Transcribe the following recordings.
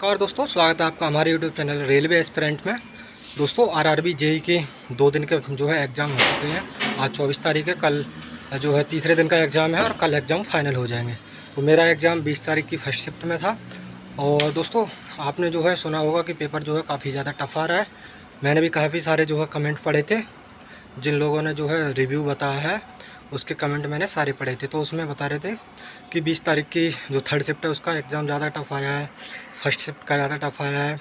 नमस्कार दोस्तों, स्वागत है आपका हमारे यूट्यूब चैनल रेलवे एस्पिरेंट में। दोस्तों आरआरबी जेई के 2 दिन के जो है एग्ज़ाम हो चुके हैं। आज 24 तारीख है, कल जो है तीसरे दिन का एग्ज़ाम है और कल एग्ज़ाम फाइनल हो जाएंगे। तो मेरा एग्ज़ाम 20 तारीख की फर्स्ट शिफ्ट में था। और दोस्तों आपने जो है सुना होगा कि पेपर जो है काफ़ी ज़्यादा टफ आ रहा है। मैंने भी काफ़ी सारे जो है कमेंट पढ़े थे, जिन लोगों ने जो है रिव्यू बताया है उसके कमेंट मैंने सारे पढ़े थे। तो उसमें बता रहे थे कि 20 तारीख की जो थर्ड शिफ्ट है उसका एग्ज़ाम ज़्यादा टफ आया है, फर्स्ट शिफ्ट का ज़्यादा टफ आया है।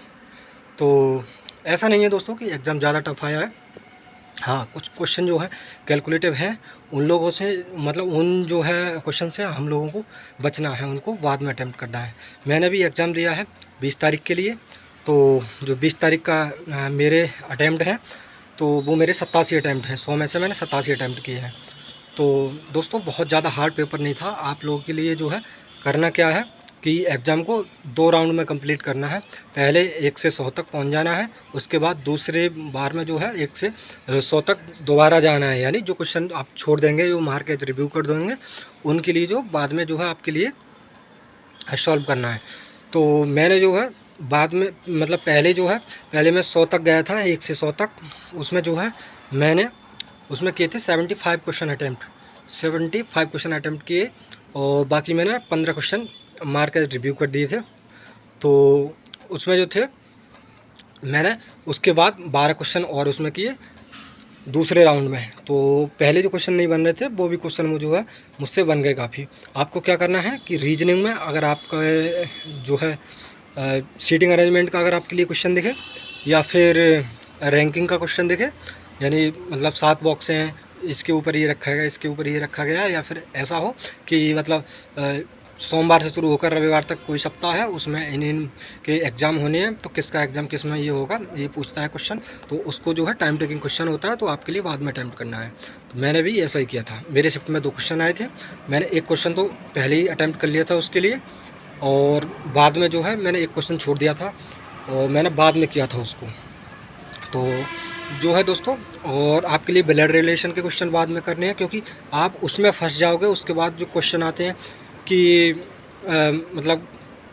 तो ऐसा नहीं है दोस्तों कि एग्ज़ाम ज़्यादा टफ आया है। हाँ, कुछ क्वेश्चन जो है कैलकुलेटिव हैं, उन लोगों से मतलब उन जो है क्वेश्चन से हम लोगों को बचना है, उनको बाद में अटैम्प्ट करना है। मैंने भी एग्ज़ाम दिया है 20 तारीख के लिए। तो जो 20 तारीख का मेरे अटैम्प्ट हैं तो वो मेरे 87 अटैम्प्ट हैं। 100 में से मैंने 87 अटैम्प्ट किए हैं। तो दोस्तों बहुत ज़्यादा हार्ड पेपर नहीं था। आप लोगों के लिए जो है करना क्या है कि एग्ज़ाम को 2 राउंड में कंप्लीट करना है। पहले 1 से 100 तक पहुंच जाना है, उसके बाद दूसरे बार में जो है 1 से 100 तक दोबारा जाना है। यानी जो क्वेश्चन आप छोड़ देंगे, जो मार्क एज रिव्यू कर देंगे, उनके लिए जो बाद में जो है आपके लिए सॉल्व करना है। तो मैंने जो है बाद में मतलब पहले मैं 100 तक गया था, 1 से 100 तक। उसमें जो है मैंने उसमें किए थे 75 क्वेश्चन अटैम्प्ट, 75 क्वेश्चन अटैम्प्ट किए और बाकी मैंने 15 क्वेश्चन मार्क एज रिव्यू कर दिए थे। तो उसमें जो थे मैंने उसके बाद 12 क्वेश्चन और उसमें किए दूसरे राउंड में। तो पहले जो क्वेश्चन नहीं बन रहे थे वो भी क्वेश्चन जो है मुझसे बन गए काफ़ी। आपको क्या करना है कि रीजनिंग में अगर आपका जो है सीटिंग अरेंजमेंट का अगर आपके लिए क्वेश्चन दिखे या फिर रैंकिंग का क्वेश्चन दिखे, यानी मतलब 7 बॉक्स हैं, इसके ऊपर ये रखा गया, इसके ऊपर ये रखा गया, या फिर ऐसा हो कि मतलब सोमवार से शुरू होकर रविवार तक कोई सप्ताह है, उसमें इन के एग्ज़ाम होने हैं, तो किसका एग्ज़ाम किस में ये होगा ये पूछता है क्वेश्चन। तो उसको जो है टाइम टेकिंग क्वेश्चन होता है, तो आपके लिए बाद में अटैम्प्ट करना है। तो मैंने भी ऐसा ही किया था। मेरे शिफ्ट में 2 क्वेश्चन आए थे, मैंने 1 क्वेश्चन तो पहले ही अटैम्प्ट कर लिया था उसके लिए, और बाद में जो है मैंने 1 क्वेश्चन छोड़ दिया था और मैंने बाद में किया था उसको। तो जो है दोस्तों, और आपके लिए ब्लड रिलेशन के क्वेश्चन बाद में करने हैं, क्योंकि आप उसमें फंस जाओगे। उसके बाद जो क्वेश्चन आते हैं कि मतलब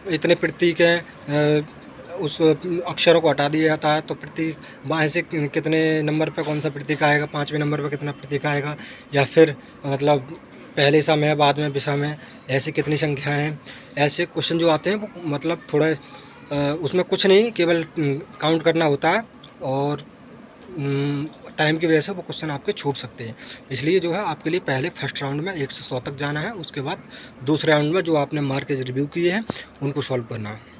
इतने प्रतीक हैं, उस अक्षरों को हटा दिया जाता है, तो प्रतीक बाएं से कितने नंबर पे कौन सा प्रतीक आएगा, 5वें नंबर पे कितना प्रतीक आएगा, या फिर मतलब पहले सम है बाद में विषम है, ऐसी कितनी संख्याएं हैं। ऐसे क्वेश्चन जो आते हैं वो मतलब थोड़ा उसमें कुछ नहीं, केवल काउंट करना होता है और टाइम की वजह से वो क्वेश्चन आपके छूट सकते हैं। इसलिए जो है आपके लिए पहले फर्स्ट राउंड में 1 से 100 तक जाना है, उसके बाद दूसरे राउंड में जो आपने मार्क एज रिव्यू किए हैं उनको सॉल्व करना है।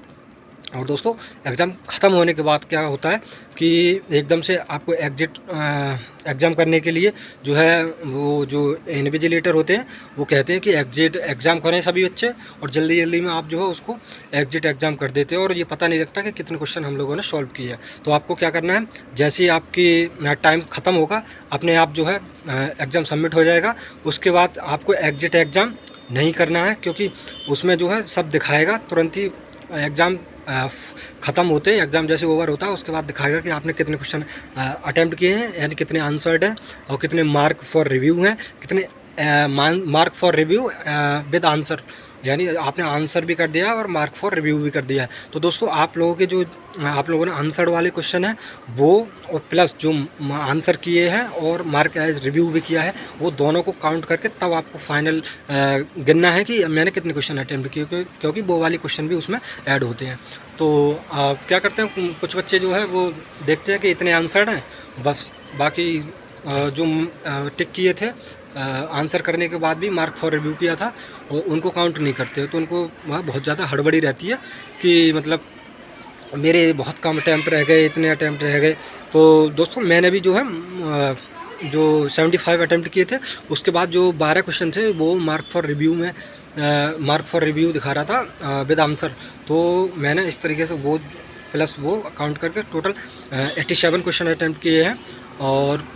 और दोस्तों एग्ज़ाम ख़त्म होने के बाद क्या होता है कि एकदम से आपको एग्ज़ाम करने के लिए जो है वो जो इन्विजिलेटर होते हैं वो कहते हैं कि एग्जिट एग्ज़ाम करें सभी बच्चे, और जल्दी जल्दी में आप जो है उसको एग्जिट एग्ज़ाम कर देते हो और ये पता नहीं लगता कि कितने क्वेश्चन हम लोगों ने सॉल्व किए हैं। तो आपको क्या करना है, जैसे ही आपकी टाइम ख़त्म होगा अपने आप जो है एग्ज़ाम सबमिट हो जाएगा। उसके बाद आपको एग्जिट एग्ज़ाम नहीं करना है, क्योंकि उसमें जो है सब दिखाएगा तुरंत ही। एग्ज़ाम ख़त्म होते एग्ज़ाम जैसे ओवर होता है उसके बाद दिखाएगा कि आपने कितने क्वेश्चन अटैम्प्ट किए हैं, यानी कितने आंसर्ड हैं और कितने मार्क फॉर रिव्यू हैं, कितने mark for review with answer, यानी आपने आंसर भी कर दिया और मार्क फॉर रिव्यू भी कर दिया है। तो दोस्तों आप लोगों ने आंसर वाले क्वेश्चन हैं वो, और प्लस जो आंसर किए हैं और मार्क एज रिव्यू भी किया है, वो दोनों को काउंट करके तब आपको फाइनल गिनना है कि मैंने कितने क्वेश्चन अटैम्प्ट किए, क्योंकि वो वाले क्वेश्चन भी उसमें ऐड होते हैं। तो क्या करते हैं कुछ बच्चे जो है वो देखते हैं कि इतने आंसर हैं बस, बाकी जो टिक किए थे आंसर करने के बाद भी मार्क फॉर रिव्यू किया था और उनको काउंट नहीं करते। तो उनको वहाँ बहुत ज़्यादा हड़बड़ी रहती है कि मतलब मेरे बहुत कम अटैम्प्ट रह गए, इतने अटैम्प्ट रह गए। तो दोस्तों मैंने भी जो है जो 75 अटैम्प्ट किए थे उसके बाद जो 12 क्वेश्चन थे वो मार्क फॉर रिव्यू में मार्क फॉर रिव्यू दिखा रहा था विद आंसर। तो मैंने इस तरीके से वो प्लस वो काउंट करके टोटल 87 क्वेश्चन अटैम्प्ट किए हैं। और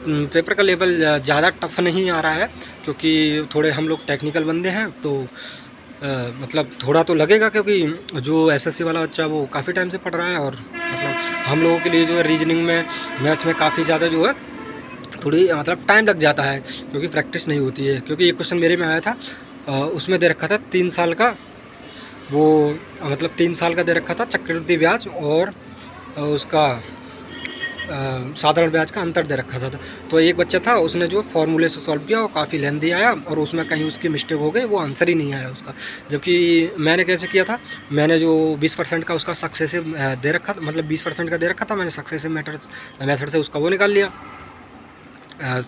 पेपर का लेवल ज़्यादा टफ नहीं आ रहा है, क्योंकि थोड़े हम लोग टेक्निकल बंदे हैं, तो मतलब थोड़ा तो लगेगा, क्योंकि जो एसएससी वाला बच्चा वो काफ़ी टाइम से पढ़ रहा है, और मतलब हम लोगों के लिए जो है रीजनिंग में मैथ में काफ़ी ज़्यादा जो है थोड़ी मतलब टाइम लग जाता है, क्योंकि प्रैक्टिस नहीं होती है। क्योंकि एक क्वेश्चन मेरे में आया था उसमें दे रखा था 3 साल का वो मतलब 3 साल का दे रखा था चक्रवृद्धि ब्याज और उसका साधारण ब्याज का अंतर दे रखा था। तो एक बच्चा था, उसने जो फॉर्मूले से सॉल्व किया वो काफ़ी लेंदी आया और उसमें कहीं उसकी मिस्टेक हो गई, वो आंसर ही नहीं आया उसका। जबकि मैंने कैसे किया था, मैंने जो 20% का उसका सक्सेसिव दे रखा था, मतलब 20% का दे रखा था, मैंने सक्सेसिव मेथड से उसका वो निकाल लिया।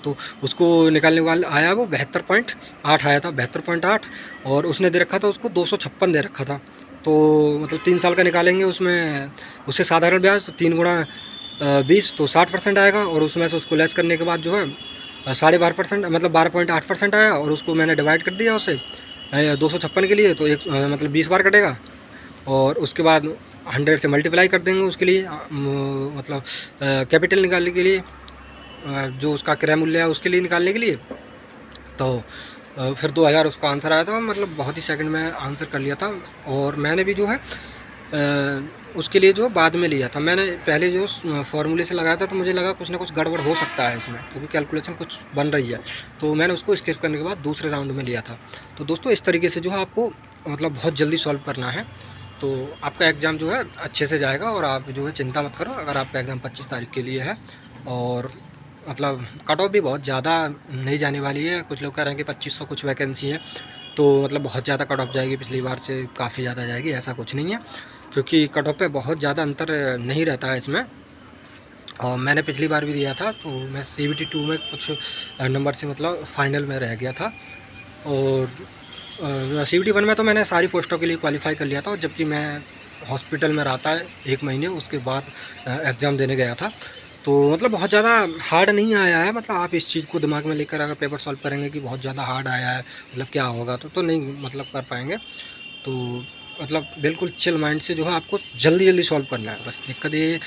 तो उसको निकालने वाला आया वो 72.8 आया था, 72.8। और उसने दे रखा था उसको 256 दे रखा था। तो मतलब 3 साल का निकालेंगे उसमें उससे साधारण ब्याज, तो 3 गुणा 20 तो 60% आएगा। और उसमें से उसको लेस करने के बाद जो है 12.5% मतलब 12.8% आया। और उसको मैंने डिवाइड कर दिया उसे 256 के लिए, तो एक मतलब 20 बार कटेगा। और उसके बाद 100 से मल्टीप्लाई कर देंगे उसके लिए मतलब कैपिटल निकालने के लिए, जो उसका क्रय मूल्य है उसके लिए निकालने के लिए। तो फिर 2000 उसका आंसर आया था, मतलब बहुत ही सेकंड में आंसर कर लिया था। और मैंने भी जो है उसके लिए जो बाद में लिया था, मैंने पहले जो फॉर्मूले से लगाया था, तो मुझे लगा कुछ ना कुछ गड़बड़ हो सकता है इसमें, क्योंकि कैलकुलेशन कुछ बन रही है। तो मैंने उसको स्किप करने के बाद दूसरे राउंड में लिया था। तो दोस्तों इस तरीके से जो है आपको मतलब बहुत जल्दी सॉल्व करना है, तो आपका एग्ज़ाम जो है अच्छे से जाएगा। और आप जो है चिंता मत करो, अगर आपका एग्ज़ाम 25 तारीख के लिए है और मतलब कट ऑफ भी बहुत ज़्यादा नहीं जाने वाली है। कुछ लोग कह रहे हैं कि 2500 कुछ वैकेंसी है, तो मतलब बहुत ज़्यादा कट ऑफ जाएगी, पिछली बार से काफ़ी ज़्यादा जाएगी, ऐसा कुछ नहीं है। क्योंकि कट ऑफ पे बहुत ज़्यादा अंतर नहीं रहता है इसमें। और मैंने पिछली बार भी दिया था, तो मैं CBT 2 में कुछ नंबर से मतलब फ़ाइनल में रह गया था। और CBT 1 में तो मैंने सारी पोस्टों के लिए क्वालिफ़ाई कर लिया था, जबकि मैं हॉस्पिटल में रहा था 1 महीने, उसके बाद एग्ज़ाम देने गया था। तो मतलब बहुत ज़्यादा हार्ड नहीं आया है, मतलब आप इस चीज़ को दिमाग में लेकर अगर पेपर सॉल्व करेंगे कि बहुत ज़्यादा हार्ड आया है, मतलब क्या होगा, तो नहीं मतलब कर पाएंगे। तो मतलब बिल्कुल चिल माइंड से जो है आपको जल्दी जल्दी सॉल्व करना है। बस दिक्कत ये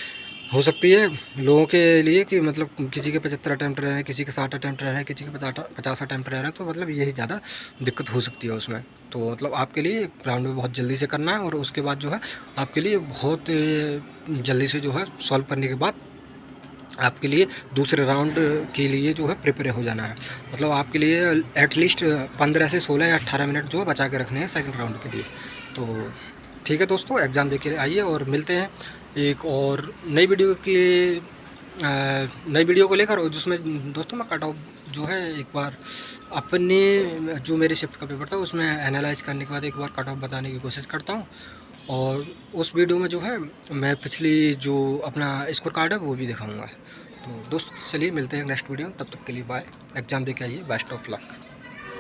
हो सकती है लोगों के लिए कि मतलब किसी के 75 अटैम्प्ट रह रहे हैं, किसी के 60 अटैम्प्ट रह रहे हैं, किसी के 50 अटैम्प्ट रह रहे हैं, तो मतलब यही ज़्यादा दिक्कत हो सकती है उसमें। तो मतलब आपके लिए राउंड में बहुत जल्दी से करना है, और उसके बाद जो है आपके लिए बहुत जल्दी से जो है सॉल्व करने के बाद आपके लिए दूसरे राउंड के लिए जो है प्रिपेयर हो जाना है। मतलब आपके लिए एटलीस्ट 15 से 16 या 18 मिनट जो है बचा के रखने हैं सेकंड राउंड के लिए। तो ठीक है दोस्तों, एग्ज़ाम देके आइए और मिलते हैं एक और नई वीडियो को लेकर, और जिसमें दोस्तों मैं कट ऑफ जो है एक बार अपने जो मेरे शिफ्ट का पेपर था उसमें एनालाइज करने के बाद एक बार कट ऑफ बताने की कोशिश करता हूँ। और उस वीडियो में जो है मैं पिछली जो अपना स्कोर कार्ड है वो भी दिखाऊंगा। तो दोस्तों चलिए मिलते हैं नेक्स्ट वीडियो में, तब तक के लिए बाय। एग्ज़ाम देके आइए, बेस्ट ऑफ लक।